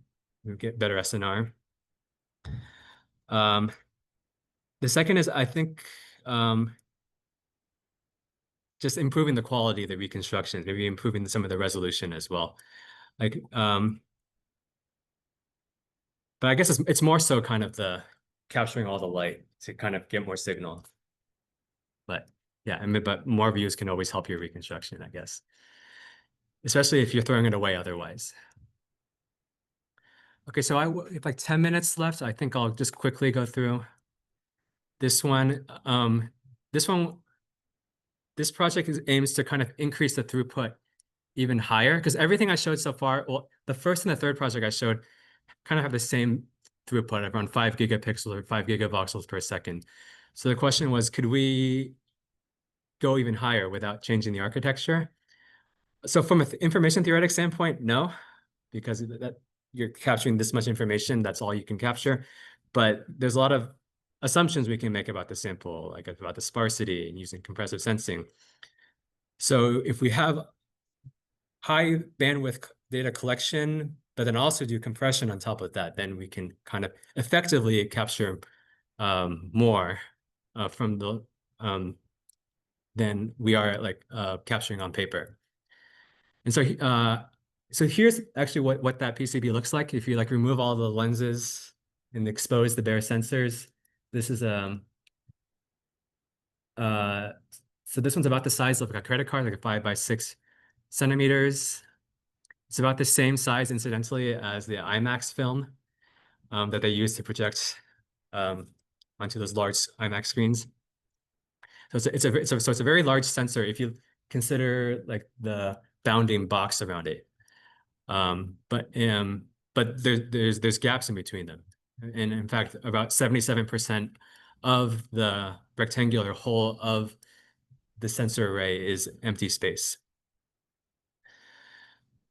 we get better SNR. The second is, I think, just improving the quality of the reconstructions, maybe improving some of the resolution as well. Like, but I guess it's more so kind of the capturing all the light to kind of get more signal. But yeah, but more views can always help your reconstruction, I guess, especially if you're throwing it away otherwise. Okay, so I have like 10 minutes left. I think I'll just quickly go through this one. This one, this project aims to kind of increase the throughput even higher, because everything I showed so far, well, the first and the third project I showed kind of have the same throughput of around 5 gigapixels or 5 gigavoxels per second. So the question was, could we go even higher without changing the architecture? So from an information theoretic standpoint, no, because that you're capturing this much information, that's all you can capture. But there's a lot of assumptions we can make about the sample, like about the sparsity and using compressive sensing. So if we have high bandwidth data collection, but then also do compression on top of that, then we can kind of effectively capture more from the than we are like capturing on paper. And so here's actually what that PCB looks like. If you like remove all the lenses and expose the bare sensors, this is so this one's about the size of like a credit card, like a 5 by 6 centimeters. It's about the same size, incidentally, as the IMAX film that they use to project onto those large IMAX screens. So it's a very large sensor if you consider like the bounding box around it. But there's gaps in between them. And in fact, about 77% of the rectangular hole of the sensor array is empty space.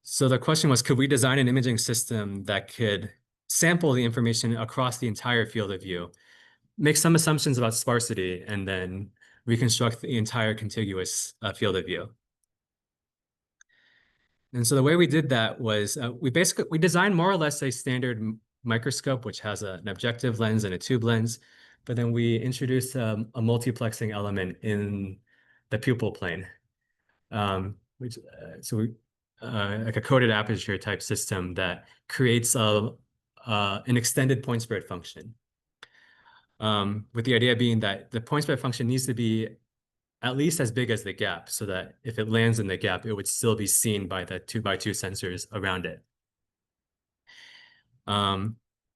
So the question was, could we design an imaging system that could sample the information across the entire field of view, make some assumptions about sparsity, and then reconstruct the entire contiguous field of view? And so the way we did that was we designed more or less a standard microscope, which has an objective lens and a tube lens, but then we introduced a multiplexing element in the pupil plane, which so we like a coded aperture type system that creates an extended point spread function. With the idea being that the point spread function needs to be at least as big as the gap so that if it lands in the gap, it would still be seen by the 2x2 sensors around it.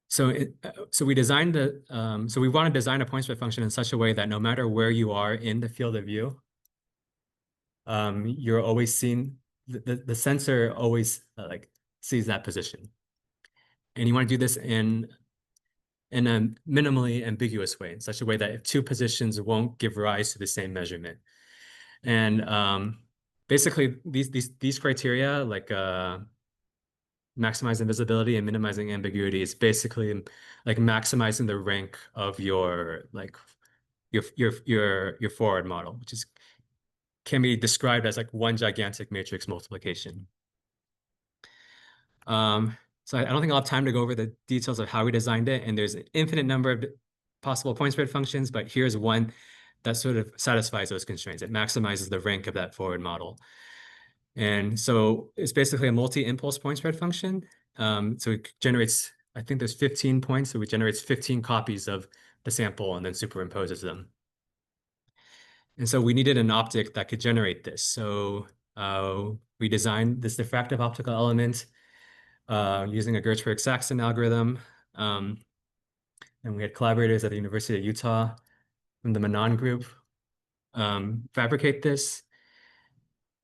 So we designed so we want to design a point spread function in such a way that no matter where you are in the field of view, you're always seen, the sensor always like sees that position. And you want to do this in a minimally ambiguous way, in such a way that if two positions won't give rise to the same measurement. And basically, these criteria, like maximizing visibility and minimizing ambiguity, is basically like maximizing the rank of your your forward model, which can be described as like one gigantic matrix multiplication. So I don't think I'll have time to go over the details of how we designed it, and there's an infinite number of possible point spread functions, but here's one that sort of satisfies those constraints. It maximizes the rank of that forward model. And so it's basically a multi-impulse point spread function. So it generates, I think there's 15 points, so it generates 15 copies of the sample and then superimposes them. And so we needed an optic that could generate this. So we designed this diffractive optical element using a Gertzberg-Saxon algorithm. And we had collaborators at the University of Utah from the Manon group fabricate this.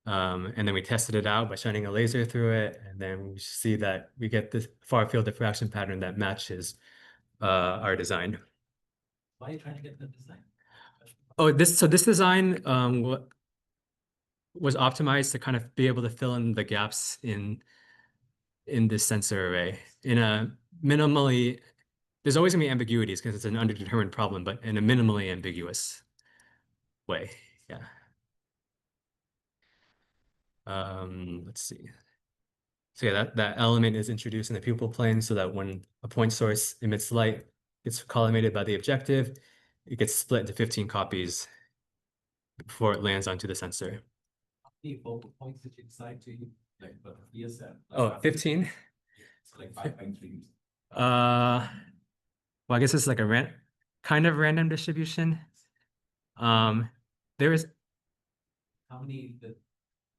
And then we tested it out by shining a laser through it. And then we see that we get this far field diffraction pattern that matches our design. Why are you trying to get the design? Oh, this design was optimized to kind of be able to fill in the gaps in this sensor array in a minimally, there's always gonna be ambiguities because it's an underdetermined problem, but in a minimally ambiguous way. Yeah. Let's see. So yeah, that element is introduced in the pupil plane so that when a point source emits light, it's collimated by the objective, it gets split into 15 copies before it lands onto the sensor. How many focal points did you decide to use? Like for ESF? Oh, 15? It's like 5.3. Well, I guess it's like a kind of random distribution. There is How many the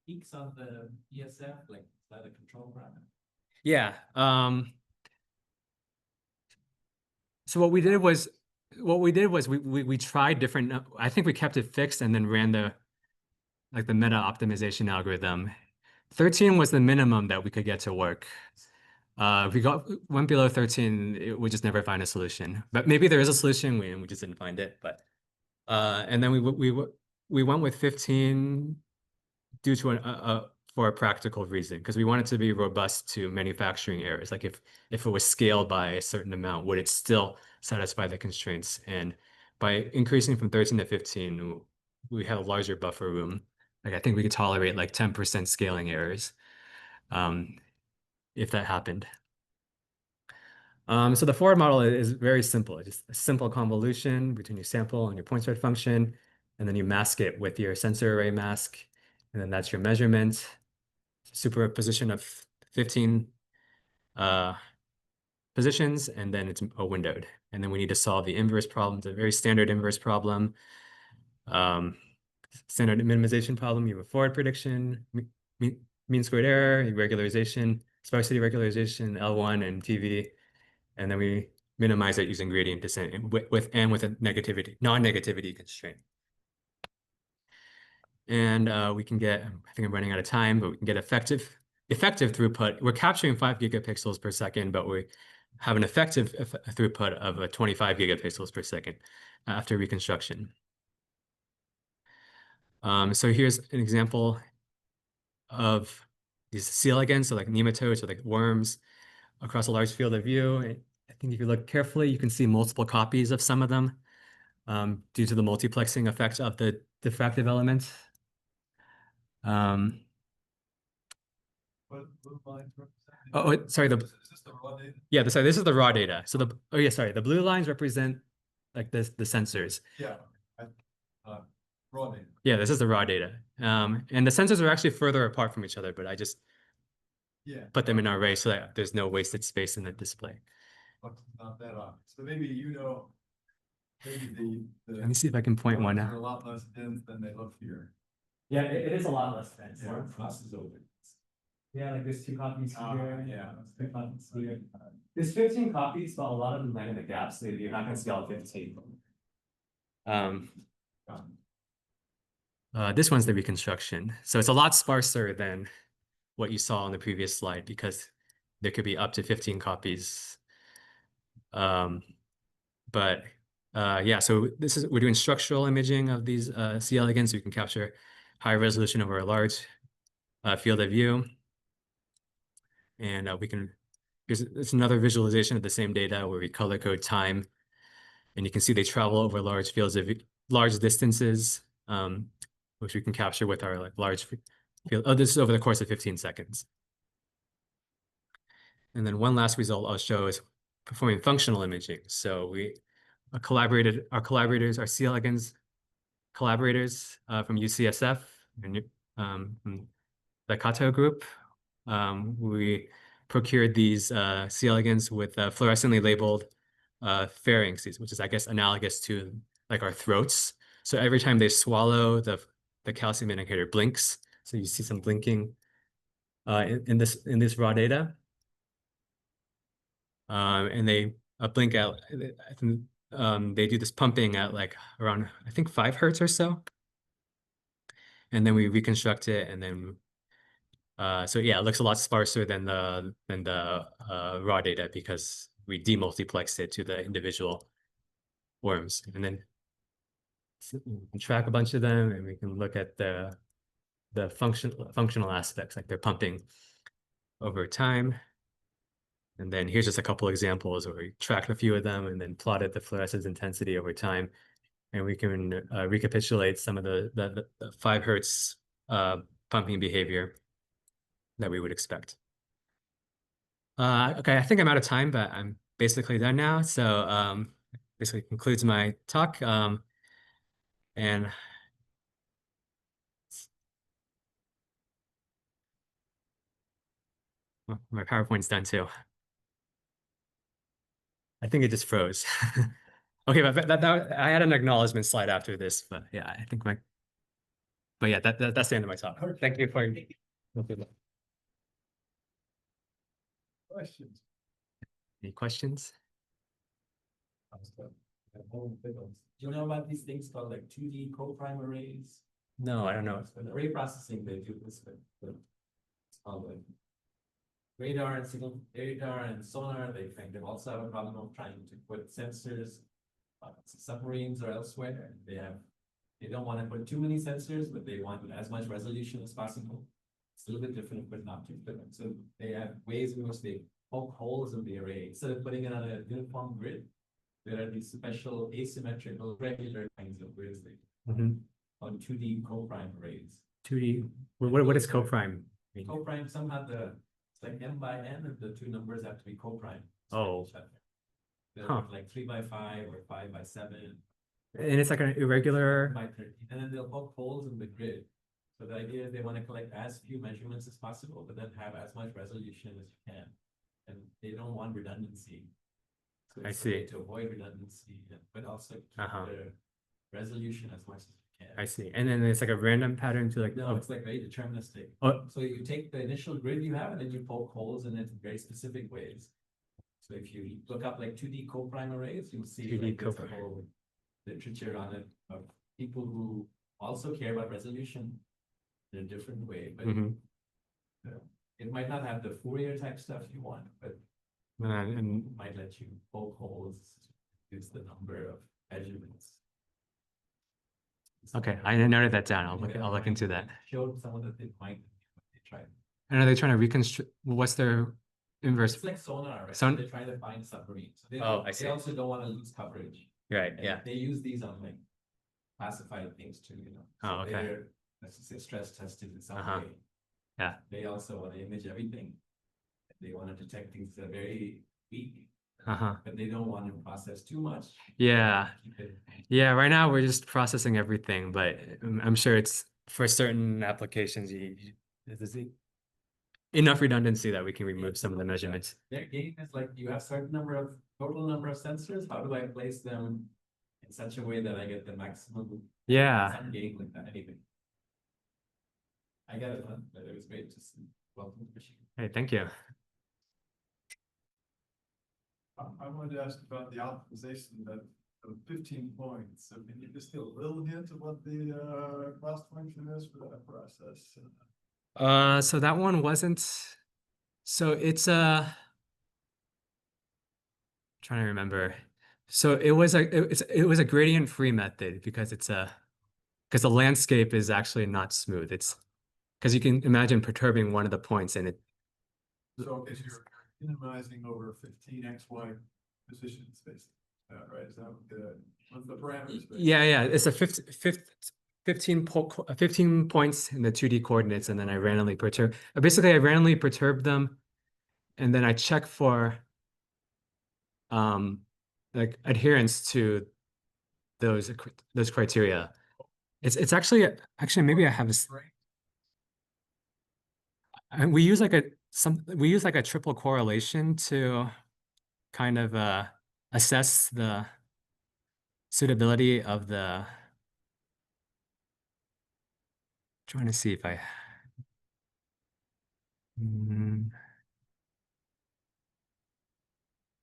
peaks on the ESF? Like is that a control parameter? Yeah. So what we did was we tried different. I think we kept it fixed and then ran the meta optimization algorithm. 13 was the minimum that we could get to work. If we went below 13, we just never find a solution. But maybe there is a solution, we just didn't find it. But and then we went with 15 due to for a practical reason, because we wanted to be robust to manufacturing errors. Like if it was scaled by a certain amount, would it still satisfy the constraints? And by increasing from 13 to 15, we had a larger buffer room. Like I think we could tolerate like 10% scaling errors if that happened. So the forward model is very simple. It's just a simple convolution between your sample and your point spread function, and then you mask it with your sensor array mask, and then that's your measurement. Superposition of 15 positions, and then it's a windowed. And then we need to solve the inverse problem. It's a very standard inverse problem. Standard minimization problem, you have a forward prediction, mean squared error, regularization, sparsity regularization, L1 and TV. And then we minimize it using gradient descent with a non-negativity constraint. And we can get, I think I'm running out of time, but we can get effective throughput. We're capturing 5 gigapixels per second, but we have an effective throughput of 25 gigapixels per second after reconstruction. So here's an example of these C. elegans, so like nematodes or like worms across a large field of view. And I think if you look carefully, you can see multiple copies of some of them due to the multiplexing effect of the diffractive element. What lines represent? Sorry. Is this the raw data? Yeah, sorry, this is the raw data. So the blue lines represent like the sensors. Yeah. Raw data. Yeah, this is the raw data. And the sensors are actually further apart from each other, but I just put them in an array so that there's no wasted space in the display. But not that obvious. So maybe maybe Let me see if I can point one are out. a lot less dense than they look here. Yeah, it is a lot less dense. Yeah. Crosses over. Yeah, like there's 2 copies here. Yeah. 2 copies here. There's 15 copies, but a lot of them land in the gaps, so you're not gonna see all 15. This one's the reconstruction. So it's a lot sparser than what you saw on the previous slide because there could be up to 15 copies. But yeah, so we're doing structural imaging of these C. elegans, so you can capture high resolution over a large field of view. And it's another visualization of the same data where we color code time. And you can see they travel over large distances, which we can capture with our like large field. Oh, this is over the course of 15 seconds. And then one last result I'll show is performing functional imaging. So our collaborators, our C. elegans collaborators from UCSF and from the Kato group. We procured these C. elegans with fluorescently labeled pharynxes, which is, I guess, analogous to like our throats. So every time they swallow, the calcium indicator blinks. So you see some blinking in this raw data. And they blink out. They do this pumping at like around, I think, 5 hertz or so. And then we reconstruct it, and then so yeah, it looks a lot sparser than the raw data because we demultiplexed it to the individual worms, and then we can track a bunch of them, and we can look at the functional aspects, like they're pumping over time. And then here's just a couple examples where we tracked a few of them and then plotted the fluorescence intensity over time, and we can recapitulate some of the 5 hertz pumping behavior that we would expect. Okay, I think I'm out of time, but I'm basically done now. So basically concludes my talk. And well, my PowerPoint's done too. I think it just froze. Okay, but I had an acknowledgement slide after this, but yeah, I think but yeah, that's the end of my talk. Thank you for. Questions? Any questions? Do you know about these things called like 2D co-prime arrays? No, I don't know. In array processing, they do this with it's called like radar and sonar. They also have a problem of trying to put sensors on submarines or elsewhere. They don't want to put too many sensors, but they want as much resolution as possible. It's a little bit different, but not too different. So they have ways in which they poke holes in the array instead of putting it on a uniform grid. There are these special asymmetrical regular kinds of grids on 2D co-prime arrays. 2D. What is co-prime mean? Co-prime, somehow it's like m by n, and the 2 numbers have to be co-prime. Oh. They're like 3 by 5 or 5 by 7. And it's like an irregular. By 13. And then they'll poke holes in the grid. So the idea is they want to collect as few measurements as possible, but then have as much resolution as you can. And they don't want redundancy. So I see. To avoid redundancy, but also keep the resolution as much as you can. I see. And then it's like a random pattern to like. No, it's like very deterministic. Oh. So you take the initial grid you have and then you poke holes in it in very specific ways. So if you look up like 2D co-prime arrays, you'll see like there's a whole literature on it of people who also care about resolution in a different way, but Mhm. it might not have the Fourier type stuff you want, but And it might let you poke holes, use the number of measurements. okay, I noted that down. Yeah, I'll look into that. Showed some of the things might they tried. And are they trying to reconstruct, what's their inverse? It's like sonar, right? Son- They're trying to find submarines. So Oh, I they see. also don't want to lose coverage. Right, And yeah. they use these on like classified things too, you know. So Oh, okay. they're, let's just say, stress tested in some Uh-huh. way. Yeah. They also want to image everything. They want to detect things that are very weak, Uh-huh. but they don't want to process too much. Yeah. Keep it. Yeah, right now we're just processing everything, but I'm sure it's for certain applications, there's enough redundancy that we can remove some of the measurements. Their game is like you have certain number of total number of sensors. How do I place them in such a way that I get the maximum? Yeah. Some game like that. Anything. I got it, but it was great to see. Welcome to the machine. Hey, thank you. I wanted to ask about the optimization that of 15 points. So can you just give a little hint of what the cost function is for that process? So that one wasn't, so it's trying to remember. So it was a gradient free method because because the landscape is actually not smooth. It's because you can imagine perturbing one of the points and it. So if you're minimizing over 15 XY position space, right? Is that what's the parameters? Yeah. It's a 15 points in the 2D coordinates, and then I randomly perturb. Basically, I randomly perturb them, and then I check for like adherence to those criteria. It's actually maybe I have a. And we use like a triple correlation to kind of assess the suitability of the. Trying to see if I.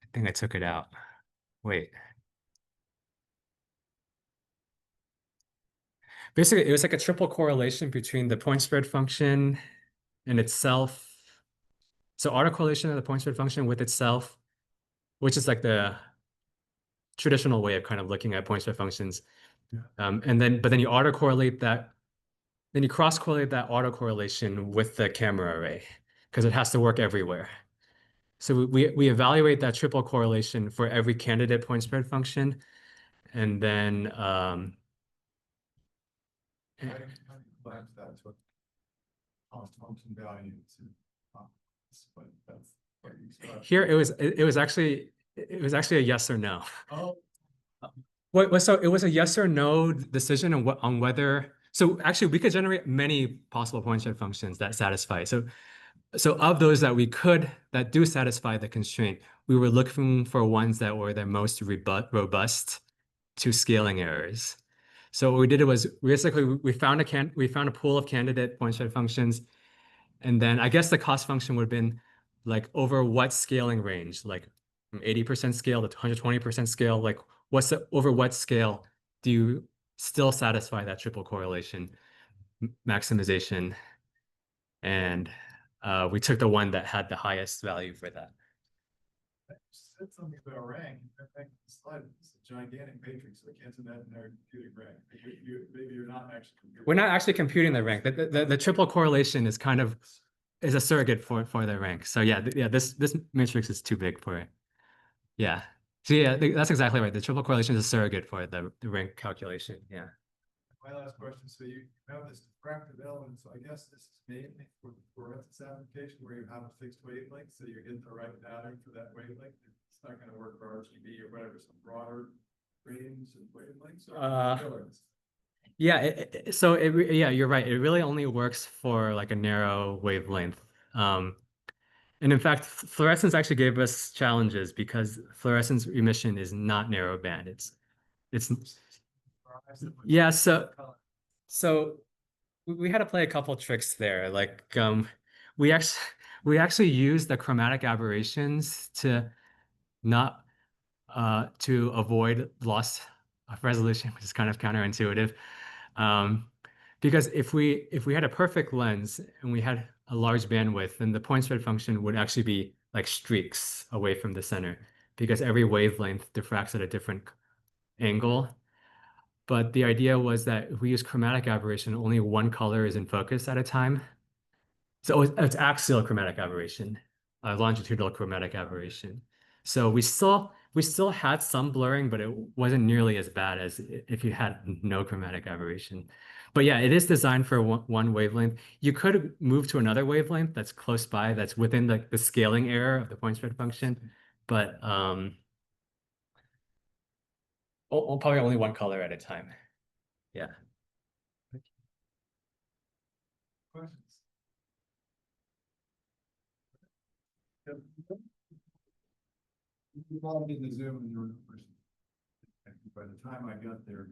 I think I took it out. Wait. Basically, it was like a triple correlation between the point spread function and itself. So autocorrelation of the point spread function with itself, which is like the traditional way of kind of looking at point spread functions. And then, but then you autocorrelate that, then you cross-correlate that autocorrelation with the camera array because it has to work everywhere. So we evaluate that triple correlation for every candidate point spread function, and then That's what cost function value to but that's what you start. here it was actually a yes or no. Oh. So it was a yes or no decision on whether. So actually, we could generate many possible point spread functions that satisfy. So of those that do satisfy the constraint, we were looking for ones that were the most robust to scaling errors. So what we did was basically we found a pool of candidate point spread functions, and then I guess the cost function would have been like over what scaling range, like from 80% scale to 120% scale, like over what scale do you still satisfy that triple correlation maximization? And we took the one that had the highest value for that. You said something about rank. I think the slide is a gigantic matrix. So I can't imagine they're computing rank. Maybe you're not actually computing. We're not actually computing the rank. The triple correlation is kind of a surrogate for the rank. So yeah, this matrix is too big for it. Yeah. So yeah, that's exactly right. The triple correlation is a surrogate for the rank calculation. Yeah. My last question, so you have this diffractive element, so I guess this is mainly for the fluorescence application where you have a fixed wavelength, so you get the right pattern for that wavelength. It's not going to work for RGB or whatever, some broader range of wavelengths. Yeah, yeah, you're right. It really only works for like a narrow wavelength. And in fact, fluorescence actually gave us challenges because fluorescence emission is not narrowband. It's yeah, so we had to play a couple tricks there. Like we actually used the chromatic aberrations to not to avoid loss of resolution, which is kind of counterintuitive. Because if we had a perfect lens and we had a large bandwidth, then the point spread function would actually be like streaks away from the center because every wavelength diffracts at a different angle. But the idea was that if we use chromatic aberration, only one color is in focus at a time. So it's axial chromatic aberration, longitudinal chromatic aberration. So we still had some blurring, but it wasn't nearly as bad as if you had no chromatic aberration. But yeah, it is designed for one wavelength. You could move to another wavelength that's close by, that's within the scaling error of the point spread function, but probably only one color at a time. Yeah. Questions? You followed me in the Zoom and there were no questions. By the time I got there,